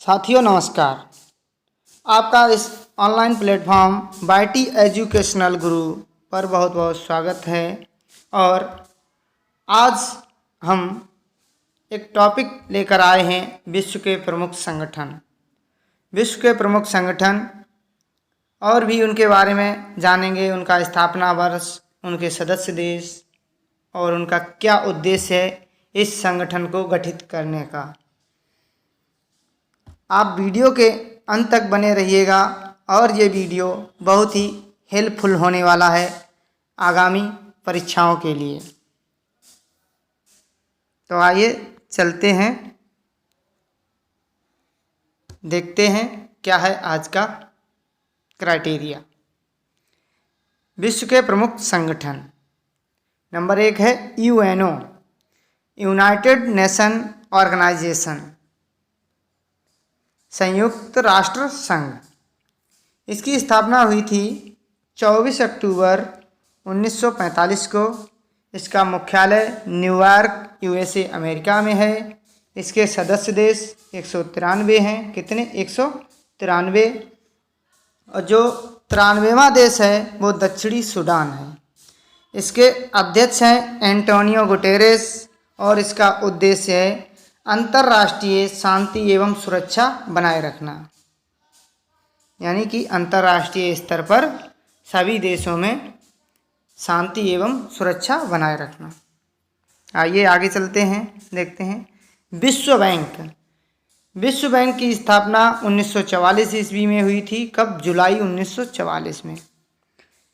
साथियों नमस्कार। आपका इस ऑनलाइन प्लेटफॉर्म बाईटी एजुकेशनल गुरु पर बहुत बहुत स्वागत है। और आज हम एक टॉपिक लेकर आए हैं विश्व के प्रमुख संगठन। विश्व के प्रमुख संगठन और भी उनके बारे में जानेंगे, उनका स्थापना वर्ष, उनके सदस्य देश और उनका क्या उद्देश्य है इस संगठन को गठित करने का। आप वीडियो के अंत तक बने रहिएगा और ये वीडियो बहुत ही हेल्पफुल होने वाला है आगामी परीक्षाओं के लिए। तो आइए चलते हैं, देखते हैं क्या है आज का क्राइटेरिया। विश्व के प्रमुख संगठन नंबर 1 है यूएनओ, यूनाइटेड नेशन ऑर्गेनाइजेशन, संयुक्त राष्ट्र संघ। इसकी स्थापना हुई थी 24 अक्टूबर 1945 को। इसका मुख्यालय न्यूयॉर्क यूएसए अमेरिका में है। इसके सदस्य देश 193 हैं। कितने? 193। और जो 93वां देश है वो दक्षिणी सूडान है। इसके अध्यक्ष हैं एंटोनियो गुटेरेस और इसका उद्देश्य है अंतर्राष्ट्रीय शांति एवं सुरक्षा बनाए रखना, यानी कि अंतर्राष्ट्रीय स्तर पर सभी देशों में शांति एवं सुरक्षा बनाए रखना। आइए आगे चलते हैं, देखते हैं विश्व बैंक। विश्व बैंक की स्थापना 1944 ईस्वी में हुई थी। कब? जुलाई 1944 में।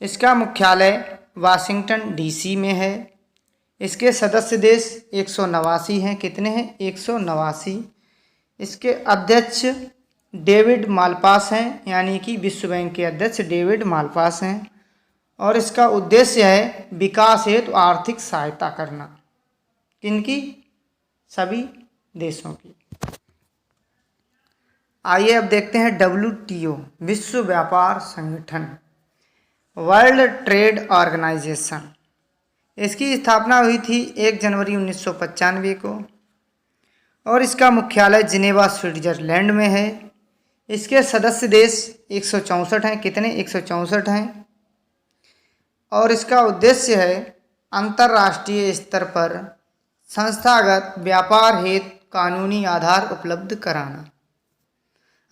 इसका मुख्यालय वाशिंगटन डीसी में है। इसके सदस्य देश 189 हैं। कितने हैं? 189। इसके अध्यक्ष डेविड मालपास हैं, यानी कि विश्व बैंक के अध्यक्ष डेविड मालपास हैं। और इसका उद्देश्य है विकास हेतु आर्थिक सहायता करना। किनकी? सभी देशों की। आइए अब देखते हैं WTO, विश्व व्यापार संगठन, वर्ल्ड ट्रेड ऑर्गेनाइजेशन। इसकी स्थापना हुई थी 1 जनवरी 1995 को और इसका मुख्यालय जिनेवा स्विट्जरलैंड में है। इसके सदस्य देश 164 हैं। कितने? 164 हैं। और इसका उद्देश्य है अंतर्राष्ट्रीय स्तर पर संस्थागत व्यापार हेतु कानूनी आधार उपलब्ध कराना।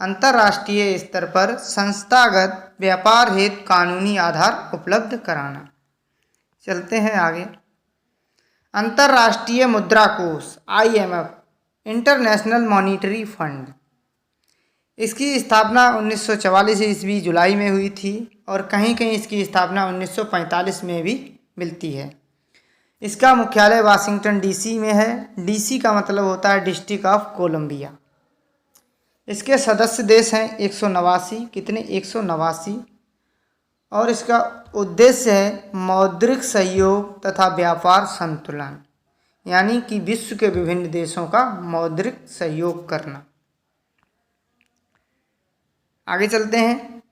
अंतर्राष्ट्रीय स्तर पर संस्थागत व्यापार हेतु कानूनी आधार उपलब्ध कराना। चलते हैं आगे। अंतर्राष्ट्रीय मुद्रा कोष IMF, इंटरनेशनल मॉनिटरी फंड। इसकी स्थापना 1944 ईस्वी जुलाई में हुई थी और कहीं कहीं इसकी स्थापना 1945 में भी मिलती है। इसका मुख्यालय वाशिंगटन डीसी में है। डीसी का मतलब होता है डिस्ट्रिक्ट ऑफ कोलंबिया। इसके सदस्य देश हैं 189। कितने? 189। और इसका उद्देश्य है मौद्रिक सहयोग तथा व्यापार संतुलन, यानी कि विश्व के विभिन्न देशों का मौद्रिक सहयोग करना। आगे चलते हैं।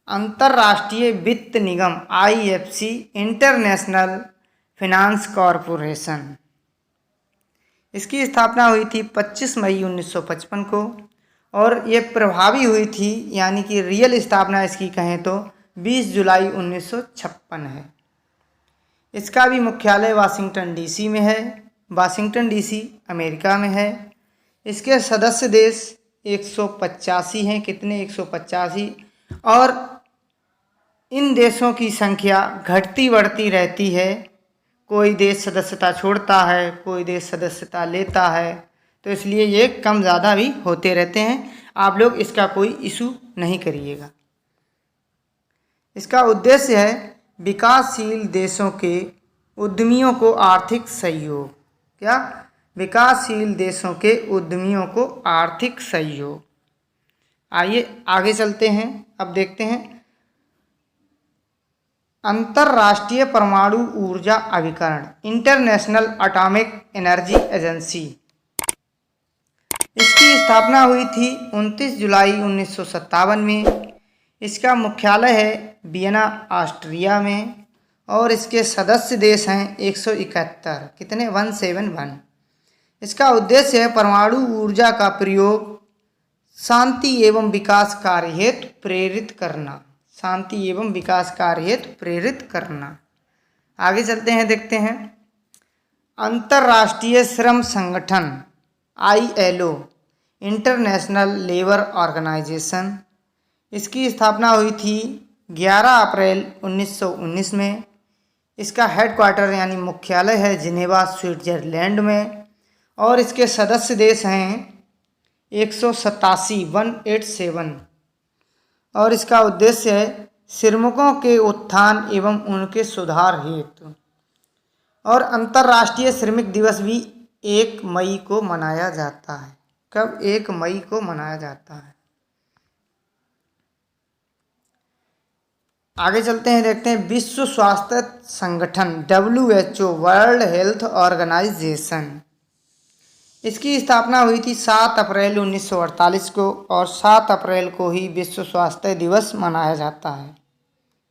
अंतर्राष्ट्रीय वित्त निगम IFC, इंटरनेशनल फाइनेंस कॉरपोरेशन। इसकी स्थापना हुई थी 25 मई 1955 को और ये प्रभावी हुई थी, यानी कि रियल स्थापना इसकी कहें तो 20 जुलाई 1956 है। इसका भी मुख्यालय वाशिंगटन डीसी में है। वाशिंगटन डीसी अमेरिका में है। इसके सदस्य देश 185 हैं। कितने? 185। और इन देशों की संख्या घटती बढ़ती रहती है। कोई देश सदस्यता छोड़ता है, कोई देश सदस्यता लेता है, तो इसलिए ये कम ज़्यादा भी होते रहते हैं। आप लोग इसका कोई इशू नहीं करिएगा। इसका उद्देश्य है विकासशील देशों के उद्यमियों को आर्थिक सहयोग। क्या? विकासशील देशों के उद्यमियों को आर्थिक सहयोग। आइए आगे चलते हैं, अब देखते हैं अंतर्राष्ट्रीय परमाणु ऊर्जा अभिकरण, इंटरनेशनल एटॉमिक एनर्जी एजेंसी। इसकी स्थापना हुई थी 29 जुलाई 1957 में। इसका मुख्यालय है वियना ऑस्ट्रिया में और इसके सदस्य देश हैं 171। कितने? 171। इसका उद्देश्य है परमाणु ऊर्जा का प्रयोग शांति एवं विकास कार्य हेतु प्रेरित करना, शांति एवं विकास कार्य हेतु प्रेरित करना। आगे चलते हैं, देखते हैं। अंतर्राष्ट्रीय श्रम संगठन ILO, इंटरनेशनल लेबर ऑर्गेनाइजेशन, इसकी स्थापना हुई थी 11 अप्रैल 1919 में। इसका हेडक्वार्टर यानी मुख्यालय है जिनेवा, स्विट्जरलैंड में, और इसके सदस्य देश हैं 187 और इसका उद्देश्य है श्रमिकों के उत्थान एवं उनके सुधार हेतु। और अंतर्राष्ट्रीय श्रमिक दिवस भी 1 मई को मनाया जाता है। कब? 1 मई को मनाया जाता है। आगे चलते हैं, देखते हैं। विश्व स्वास्थ्य संगठन WHO, वर्ल्ड हेल्थ ऑर्गेनाइजेशन, इसकी स्थापना हुई थी 7 अप्रैल 1948 को, और 7 अप्रैल को ही विश्व स्वास्थ्य दिवस मनाया जाता है।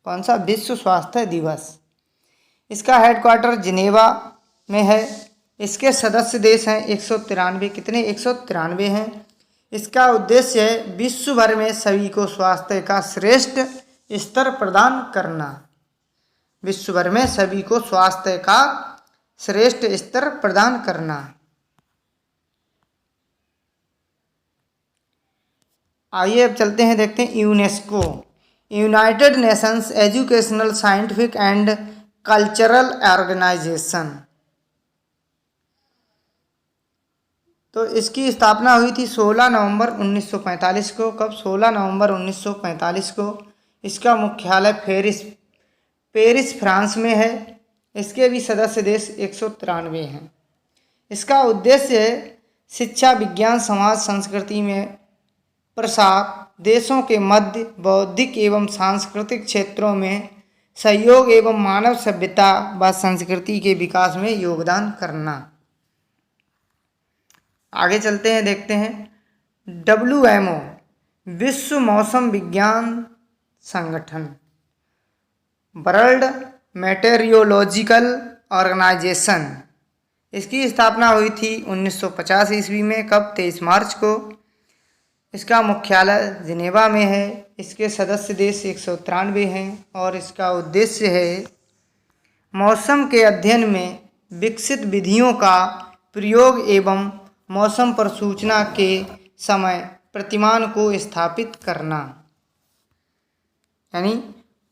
कौन सा? विश्व स्वास्थ्य दिवस। इसका हेडक्वार्टर जिनेवा में है। इसके सदस्य देश हैं 193। कितने? 193 हैं। इसका उद्देश्य है विश्व भर में सभी को स्वास्थ्य का श्रेष्ठ स्तर प्रदान करना, विश्व भर में सभी को स्वास्थ्य का श्रेष्ठ स्तर प्रदान करना। आइए अब चलते हैं, देखते हैं। UNESCO, United Nations Educational, Scientific and Cultural Organization, तो इसकी स्थापना हुई थी 16 नवंबर 1945 को। कब? 16 नवंबर 1945 को। इसका मुख्यालय पेरिस फ्रांस में है। इसके भी सदस्य देश 193 हैं। इसका उद्देश्य है शिक्षा, विज्ञान, समाज, संस्कृति में प्रसार, देशों के मध्य बौद्धिक एवं सांस्कृतिक क्षेत्रों में सहयोग एवं मानव सभ्यता व संस्कृति के विकास में योगदान करना। आगे चलते हैं, देखते हैं। WMO, विश्व मौसम विज्ञान संगठन, वर्ल्ड मेटेरियोलॉजिकल ऑर्गेनाइजेशन, इसकी स्थापना हुई थी 1950 ईस्वी में। कब? 23 मार्च को। इसका मुख्यालय जिनेवा में है। इसके सदस्य देश 193 हैं, और इसका उद्देश्य है मौसम के अध्ययन में विकसित विधियों का प्रयोग एवं मौसम पर सूचना के समय प्रतिमान को स्थापित करना, यानी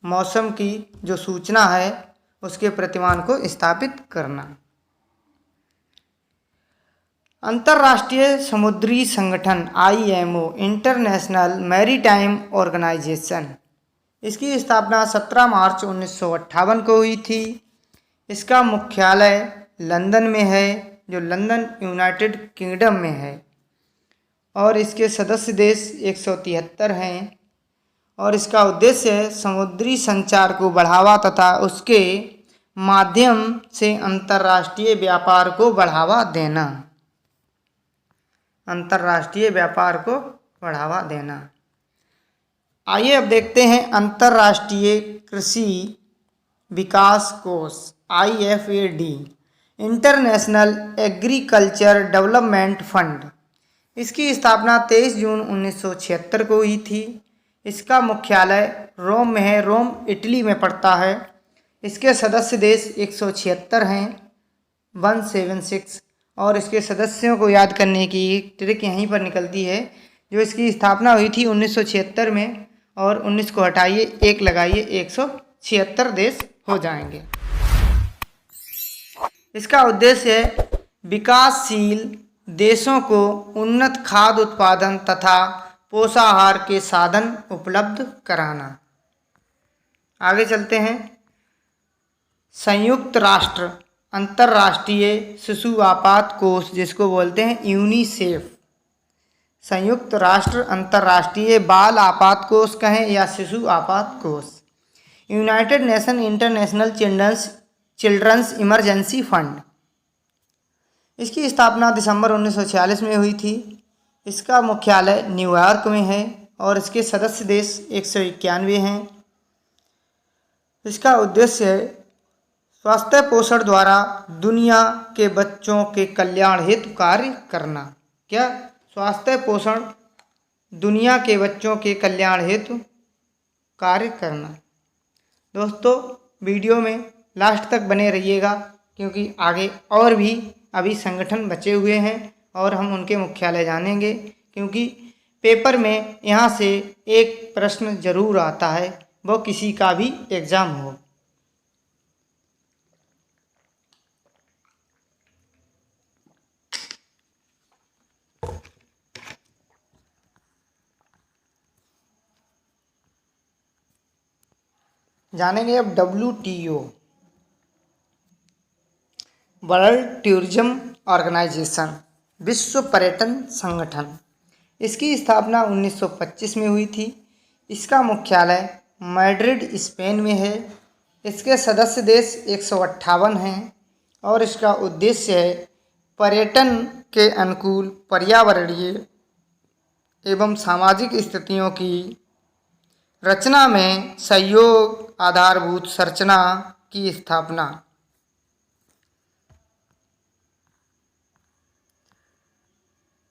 मौसम की जो सूचना है उसके प्रतिमान को स्थापित करना। अंतर्राष्ट्रीय समुद्री संगठन IMO, इंटरनेशनल मैरीटाइम ऑर्गेनाइजेशन, इसकी स्थापना 17 मार्च 1958 को हुई थी। इसका मुख्यालय लंदन में है, जो लंदन यूनाइटेड किंगडम में है, और इसके सदस्य देश 173 हैं। और इसका उद्देश्य है समुद्री संचार को बढ़ावा तथा उसके माध्यम से अंतर्राष्ट्रीय व्यापार को बढ़ावा देना, अंतर्राष्ट्रीय व्यापार को बढ़ावा देना। आइए अब देखते हैं अंतर्राष्ट्रीय कृषि विकास कोष IFAD, international agriculture development fund, इसकी स्थापना 23 जून 1976 को हुई थी। इसका मुख्यालय रोम में है, रोम इटली में पड़ता है। इसके सदस्य देश 176 हैं, 176, और इसके सदस्यों को याद करने की एक ट्रिक यहीं पर निकलती है। जो इसकी स्थापना हुई थी 1976 में, और 19 को हटाइए, 1 लगाइए, 176 देश हो जाएंगे। इसका उद्देश्य है विकासशील देशों को उन्नत खाद्य उत्पादन तथा पोषाहार के साधन उपलब्ध कराना। आगे चलते हैं। संयुक्त राष्ट्र अंतर्राष्ट्रीय शिशु आपात कोष, जिसको बोलते हैं यूनिसेफ, संयुक्त राष्ट्र अंतर्राष्ट्रीय बाल आपात कोष कहें या शिशु आपात कोष, United Nation International Children's Emergency Fund, इसकी स्थापना दिसंबर 1946 में हुई थी। इसका मुख्यालय न्यूयॉर्क में है, और इसके सदस्य देश 191 हैं। इसका उद्देश्य है स्वास्थ्य पोषण द्वारा दुनिया के बच्चों के कल्याण हेतु कार्य करना। क्या? स्वास्थ्य पोषण दुनिया के बच्चों के कल्याण हेतु कार्य करना। दोस्तों, वीडियो में लास्ट तक बने रहिएगा, क्योंकि आगे और भी अभी संगठन बचे हुए हैं और हम उनके मुख्यालय जानेंगे, क्योंकि पेपर में यहाँ से एक प्रश्न जरूर आता है, वो किसी का भी एग्ज़ाम हो। जानेंगे अब WTO, वर्ल्ड टूरिज्म ऑर्गेनाइजेशन, विश्व पर्यटन संगठन। इसकी स्थापना 1925 में हुई थी। इसका मुख्यालय मैड्रिड, स्पेन में है। इसके सदस्य देश 158 हैं और इसका उद्देश्य है पर्यटन के अनुकूल पर्यावरणीय एवं सामाजिक स्थितियों की रचना में सहयोग, आधारभूत संरचना की स्थापना।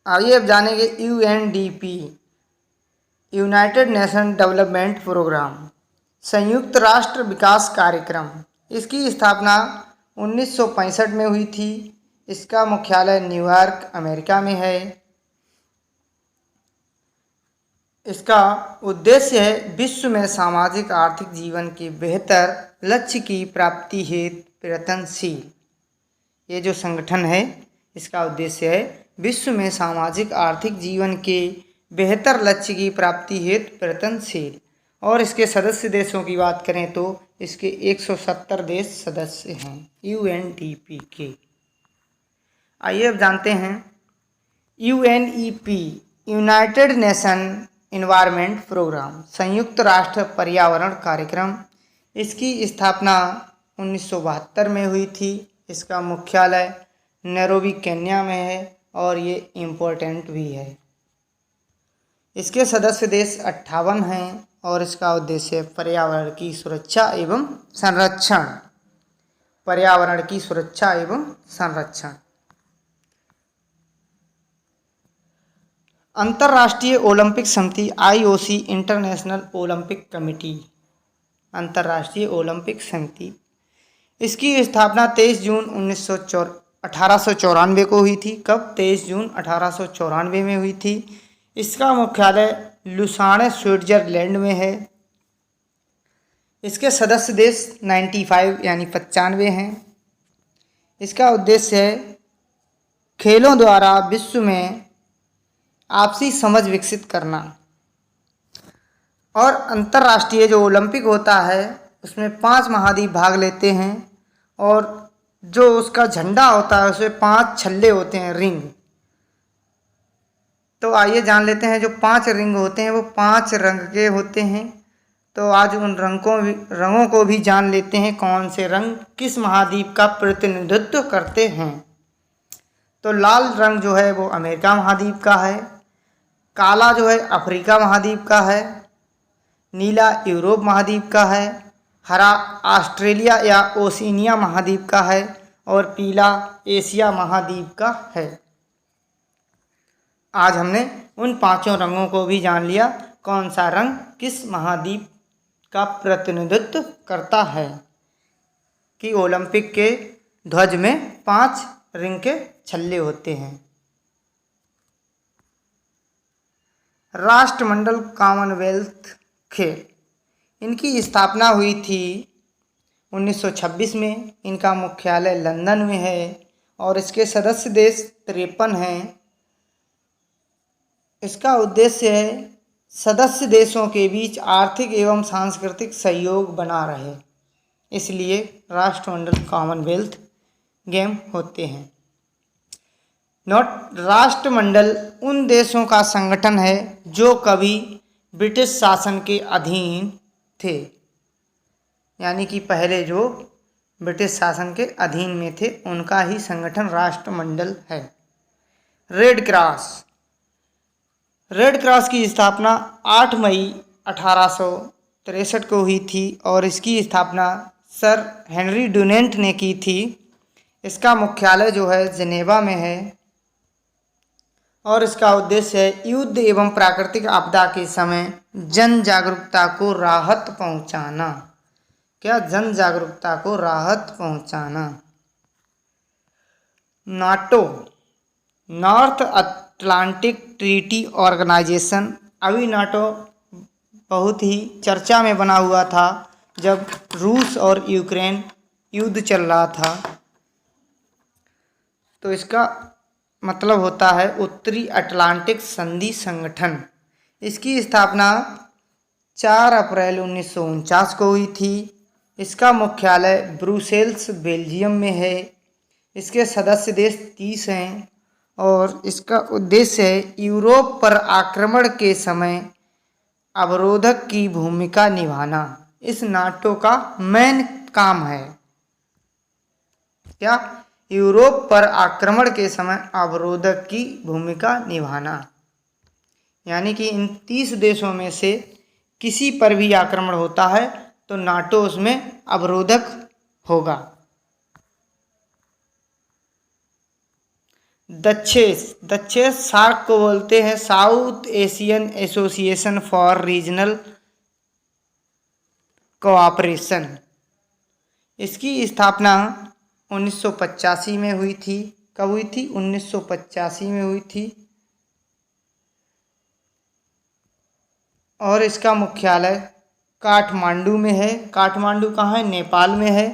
आइए अब जानेंगे UNDP, United Nation Development Programme, संयुक्त राष्ट्र विकास कार्यक्रम। इसकी स्थापना 1965 में हुई थी। इसका मुख्यालय न्यूयॉर्क, अमेरिका में है। इसका उद्देश्य है विश्व में सामाजिक आर्थिक जीवन के बेहतर लक्ष्य की प्राप्ति हेतु प्रयत्नशील। ये जो संगठन है, इसका उद्देश्य है विश्व में सामाजिक आर्थिक जीवन के बेहतर लक्ष्य की प्राप्ति हेतु प्रयत्नशील। और इसके सदस्य देशों की बात करें तो इसके 170 देश सदस्य हैं UNDP के। आइए अब जानते हैं UNEP, United Nation Environment Programme, संयुक्त राष्ट्र पर्यावरण कार्यक्रम। इसकी स्थापना 1972 में हुई थी। इसका मुख्यालय नैरोबी, केन्या में है और ये इम्पोर्टेंट भी है। इसके सदस्य देश 58 हैं और इसका उद्देश्य पर्यावरण की सुरक्षा एवं संरक्षण। पर्यावरण की सुरक्षा एवं संरक्षण। अंतर्राष्ट्रीय ओलंपिक समिति IOC, इंटरनेशनल ओलंपिक कमेटी, अंतर्राष्ट्रीय ओलंपिक समिति। इसकी स्थापना 23 जून 1894 को हुई थी। कब? 23 जून 1894 में हुई थी। इसका मुख्यालय लुसाने, स्विट्जरलैंड में है। इसके सदस्य देश 95 यानी 95 हैं। इसका उद्देश्य है खेलों द्वारा विश्व में आपसी समझ विकसित करना। और अंतर्राष्ट्रीय जो ओलंपिक होता है उसमें 5 महाद्वीप भाग लेते हैं और जो उसका झंडा होता है उसमें 5 छल्ले होते हैं, रिंग। तो आइए जान लेते हैं जो 5 रिंग होते हैं वो 5 रंग के होते हैं। तो आज उन रंगों को भी जान लेते हैं, कौन से रंग किस महाद्वीप का प्रतिनिधित्व करते हैं। तो लाल रंग जो है वो अमेरिका महाद्वीप का है, काला जो है अफ्रीका महाद्वीप का है, नीला यूरोप महाद्वीप का है, हरा ऑस्ट्रेलिया या ओशिनिया महाद्वीप का है और पीला एशिया महाद्वीप का है। आज हमने उन 5 रंगों को भी जान लिया, कौन सा रंग किस महाद्वीप का प्रतिनिधित्व करता है। कि ओलंपिक के ध्वज में 5 रिंग के छल्ले होते हैं। राष्ट्रमंडल कॉमनवेल्थ खेल, इनकी स्थापना हुई थी 1926 में। इनका मुख्यालय लंदन में है और इसके सदस्य देश 53 हैं। इसका उद्देश्य है सदस्य देशों के बीच आर्थिक एवं सांस्कृतिक सहयोग बना रहे, इसलिए राष्ट्रमंडल कॉमनवेल्थ गेम होते हैं। राष्ट्रमंडल उन देशों का संगठन है जो कभी ब्रिटिश शासन के अधीन थे, यानी कि पहले जो ब्रिटिश शासन के अधीन में थे उनका ही संगठन राष्ट्रमंडल है। रेड क्रॉस की स्थापना 8 मई 1863 को हुई थी और इसकी स्थापना सर हेनरी डुनेंट ने की थी। इसका मुख्यालय जो है जिनेवा में है और इसका उद्देश्य है युद्ध एवं प्राकृतिक आपदा के समय जन जागरूकता को राहत पहुंचाना। क्या? जन जागरूकता को राहत पहुंचाना। NATO, North Atlantic Treaty Organization. अभी नाटो बहुत ही चर्चा में बना हुआ था जब रूस और यूक्रेन युद्ध चल रहा था। तो इसका मतलब होता है उत्तरी अटलांटिक संधि संगठन। इसकी स्थापना 4 अप्रैल 1949 को हुई थी। इसका मुख्यालय ब्रुसेल्स बेल्जियम में है। इसके सदस्य देश 30 हैं और इसका उद्देश्य है यूरोप पर आक्रमण के समय अवरोधक की भूमिका निभाना। इस नाटो का मेन काम है क्या? यूरोप पर आक्रमण के समय अवरोधक की भूमिका निभाना। यानी कि इन 30 देशों में से किसी पर भी आक्रमण होता है तो नाटो उसमें अवरोधक होगा। दक्षेस सार्क को बोलते हैं south Asian association for regional cooperation. इसकी स्थापना 1985 में हुई थी। कब हुई थी? 1985 में हुई थी। और इसका मुख्यालय काठमांडू में है। काठमांडू कहाँ है? नेपाल में है।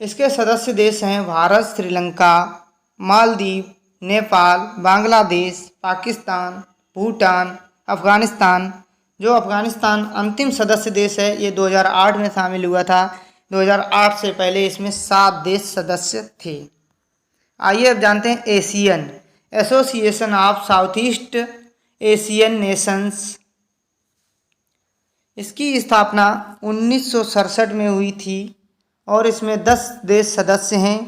इसके सदस्य देश हैं भारत, श्रीलंका, मालदीव, नेपाल, बांग्लादेश, पाकिस्तान, भूटान, अफगानिस्तान। जो अफगानिस्तान अंतिम सदस्य देश है ये 2008 में शामिल हुआ था। 2008 से पहले इसमें 7 देश सदस्य थे। आइए अब जानते हैं Asian association of south east Asian Nations. इसकी स्थापना 1967 में हुई थी और इसमें 10 देश सदस्य हैं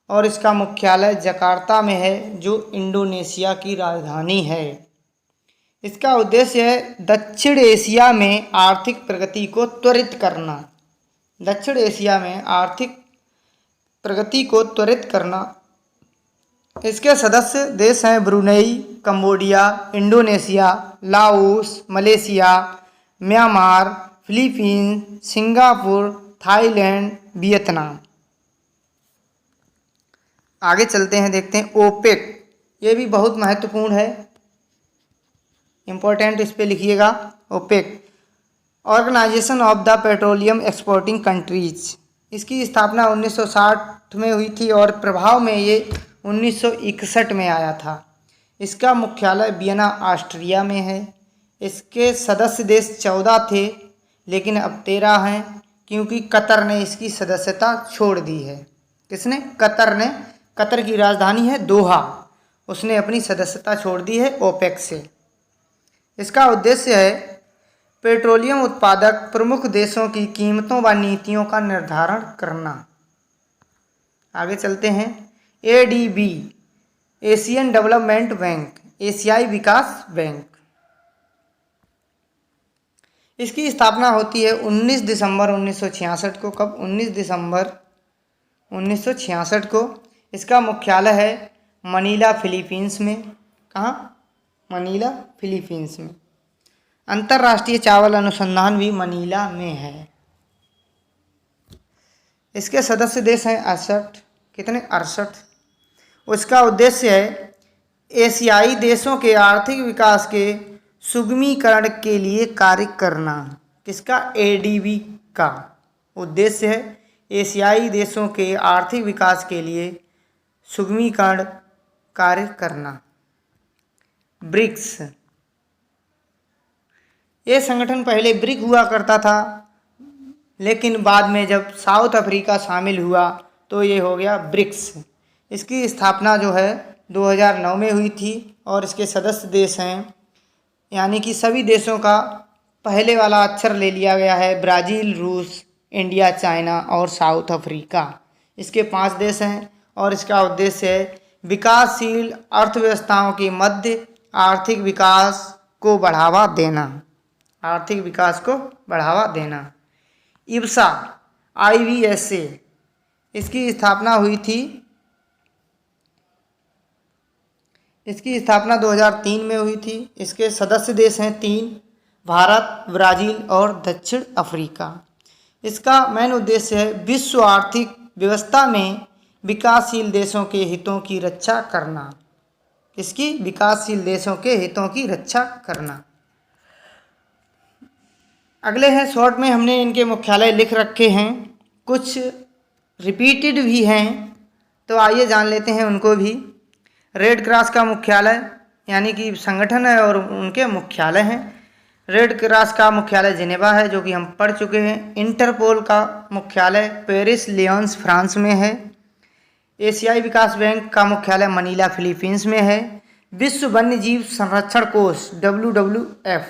और इसका मुख्यालय जकार्ता में है जो इंडोनेशिया की राजधानी है। इसका उद्देश्य है दक्षिण एशिया में आर्थिक प्रगति को त्वरित करना। दक्षिण एशिया में आर्थिक प्रगति को त्वरित करना। इसके सदस्य देश हैं Brunei, Cambodia, Indonesia, Laos, Malaysia, Myanmar, Philippines, Singapore, Thailand, Vietnam. आगे चलते हैं, देखते हैं ओपेक। ये भी बहुत महत्वपूर्ण है, इम्पोर्टेंट, इस पे लिखिएगा। OPEC Organization of the Petroleum Exporting Countries. इसकी स्थापना 1960 में हुई थी और प्रभाव में ये 1961 में आया था। इसका मुख्यालय वियना, ऑस्ट्रिया में है। इसके सदस्य देश 14 थे लेकिन अब 13 हैं क्योंकि कतर ने इसकी सदस्यता छोड़ दी है। किसने? कतर ने। कतर की राजधानी है दोहा, उसने अपनी सदस्यता छोड़ दी है ओपेक से। इसका उद्देश्य है पेट्रोलियम उत्पादक प्रमुख देशों की कीमतों व नीतियों का निर्धारण करना। आगे चलते हैं। एडीबी एशियन डेवलपमेंट बैंक, एशियाई विकास बैंक। इसकी स्थापना होती है 19 दिसंबर 1966 को। कब? 19 दिसंबर 1966 को। इसका मुख्यालय है मनीला, फिलीपींस में। कहाँ? मनीला, फिलीपींस में। अंतर्राष्ट्रीय चावल अनुसंधान भी मनीला में है। इसके सदस्य देश हैं 68। कितने? 68। उसका उद्देश्य है एशियाई देशों के आर्थिक विकास के सुगमीकरण के लिए कार्य करना। किसका? एडीबी का उद्देश्य है एशियाई देशों के आर्थिक विकास के लिए सुगमीकरण कार्य करना। ब्रिक्स, ये संगठन पहले ब्रिक हुआ करता था लेकिन बाद में जब साउथ अफ्रीका शामिल हुआ तो ये हो गया ब्रिक्स। इसकी स्थापना जो है 2009 में हुई थी और इसके सदस्य देश हैं, यानी कि सभी देशों का पहले वाला अक्षर ले लिया गया है। ब्राज़ील, रूस, इंडिया, चाइना और साउथ अफ्रीका। इसके 5 देश हैं और इसका उद्देश्य है विकासशील अर्थव्यवस्थाओं के मध्य आर्थिक विकास को बढ़ावा देना। आर्थिक विकास को बढ़ावा देना। इब्सा IBSA, इसकी स्थापना हुई थी इसकी स्थापना 2003 में हुई थी। इसके सदस्य देश हैं 3, भारत, ब्राज़ील और दक्षिण अफ्रीका। इसका मेन उद्देश्य है विश्व आर्थिक व्यवस्था में विकासशील देशों के हितों की रक्षा करना। इसकी विकासशील देशों के हितों की रक्षा करना। अगले हैं, शॉर्ट में हमने इनके मुख्यालय लिख रखे हैं, कुछ रिपीटेड भी हैं, तो आइए जान लेते हैं उनको भी। रेड क्रॉस का मुख्यालय यानी कि संगठन है और उनके मुख्यालय हैं। रेड क्रॉस का मुख्यालय जिनेवा है, जो कि हम पढ़ चुके हैं। इंटरपोल का मुख्यालय पेरिस लियोन्स फ्रांस में है। एशियाई विकास बैंक का मुख्यालय मनीला फिलीपींस में है। विश्व वन्य जीव संरक्षण कोष WWF,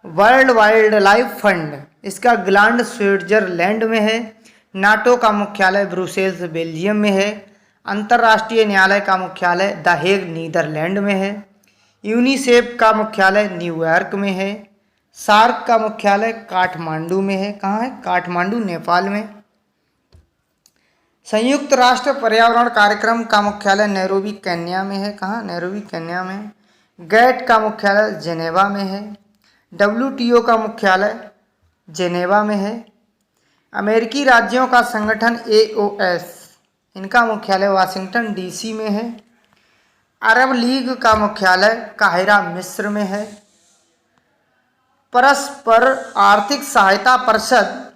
world wild life fund, इसका ग्लांड स्विट्जरलैंड में है। नाटो का मुख्यालय ब्रुसेल्स बेल्जियम में है। अंतर्राष्ट्रीय न्यायालय का मुख्यालय द हेग नीदरलैंड में है। यूनिसेफ का मुख्यालय न्यूयॉर्क में है। सार्क का मुख्यालय काठमांडू में है। कहाँ है? काठमांडू, नेपाल में। संयुक्त राष्ट्र पर्यावरण कार्यक्रम का मुख्यालय नैरोबी, केन्या में है। कहाँ? नैरोबी, केन्या में। गैट का मुख्यालय जिनेवा में है। WTO का मुख्यालय जिनेवा में है। अमेरिकी राज्यों का संगठन AOS, इनका मुख्यालय वाशिंगटन DC में है। अरब लीग का मुख्यालय काहिरा, मिस्र में है। परस्पर आर्थिक सहायता परिषद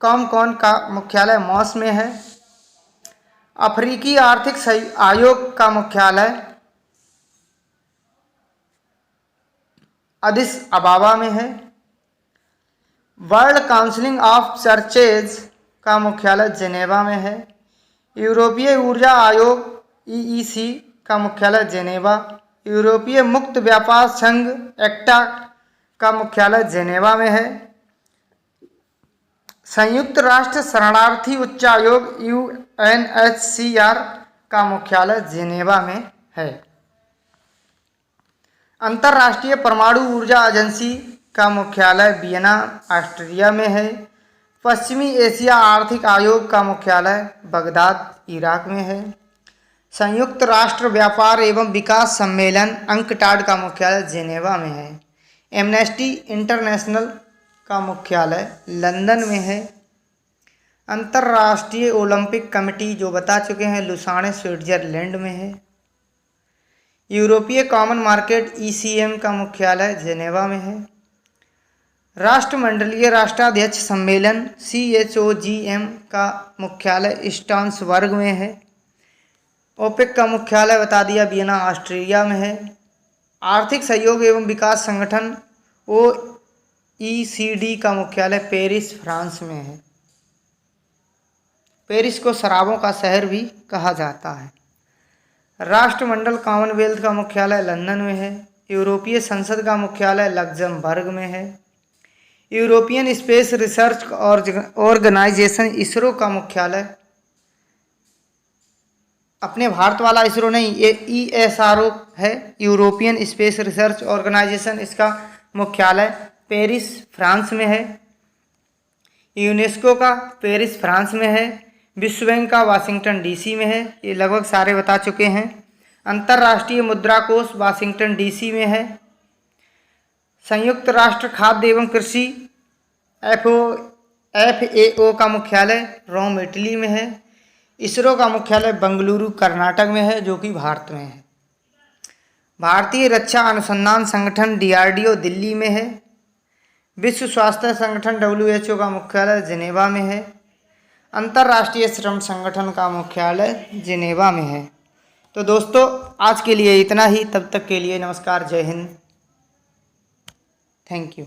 कॉमकॉन का मुख्यालय मॉस में है। अफ्रीकी आर्थिक आयोग का मुख्यालय अदिस अबाबा में है। वर्ल्ड काउंसिल ऑफ चर्चेज का मुख्यालय जिनेवा में है। यूरोपीय ऊर्जा आयोग EEC का मुख्यालय जिनेवा। यूरोपीय मुक्त व्यापार संघ एक्टा का मुख्यालय जिनेवा में है। संयुक्त राष्ट्र शरणार्थी उच्चायोग UNHCR का मुख्यालय जिनेवा में है। अंतर्राष्ट्रीय परमाणु ऊर्जा एजेंसी का मुख्यालय वियना, ऑस्ट्रिया में है। पश्चिमी एशिया आर्थिक आयोग का मुख्यालय बगदाद, इराक में है। संयुक्त राष्ट्र व्यापार एवं विकास सम्मेलन अंकटाड का मुख्यालय जिनेवा में है। एमनेस्टी इंटरनेशनल का मुख्यालय लंदन में है। अंतर्राष्ट्रीय ओलंपिक कमेटी, जो बता चुके हैं, लुसाने, स्विट्जरलैंड में है। यूरोपीय कॉमन मार्केट ECM का मुख्यालय जिनेवा में है। राष्ट्रमंडलीय राष्ट्राध्यक्ष सम्मेलन CHOGM का मुख्यालय स्टांसबर्ग में है। ओपेक का मुख्यालय बता दिया, वियना, ऑस्ट्रिया में है। आर्थिक सहयोग एवं विकास संगठन OECD का मुख्यालय पेरिस, फ्रांस में है। पेरिस को शराबों का शहर भी कहा जाता है। राष्ट्रमंडल कॉमनवेल्थ का मुख्यालय लंदन में है। यूरोपीय संसद का मुख्यालय लक्जमबर्ग में है। European Space Research Organisation ESRO का मुख्यालय, अपने भारत वाला इसरो नहीं, ये ESRO है, यूरोपियन स्पेस रिसर्च ऑर्गेनाइजेशन, इसका मुख्यालय पेरिस, फ्रांस में है। यूनेस्को का पेरिस, फ्रांस में है। विश्व बैंक का वाशिंगटन DC में है। ये लगभग सारे बता चुके हैं। अंतर्राष्ट्रीय मुद्रा कोष वाशिंगटन DC में है। संयुक्त राष्ट्र खाद्य एवं कृषि FAO का मुख्यालय रोम, इटली में है। इसरो का मुख्यालय बेंगलुरु, कर्नाटक में है, जो कि भारत में है। भारतीय रक्षा अनुसंधान संगठन DRDO दिल्ली में है। विश्व स्वास्थ्य संगठन WHO का मुख्यालय जिनेवा में है। अंतर्राष्ट्रीय श्रम संगठन का मुख्यालय जिनेवा में है। तो दोस्तों, आज के लिए इतना ही। तब तक के लिए नमस्कार, जय हिंद, थैंक यू।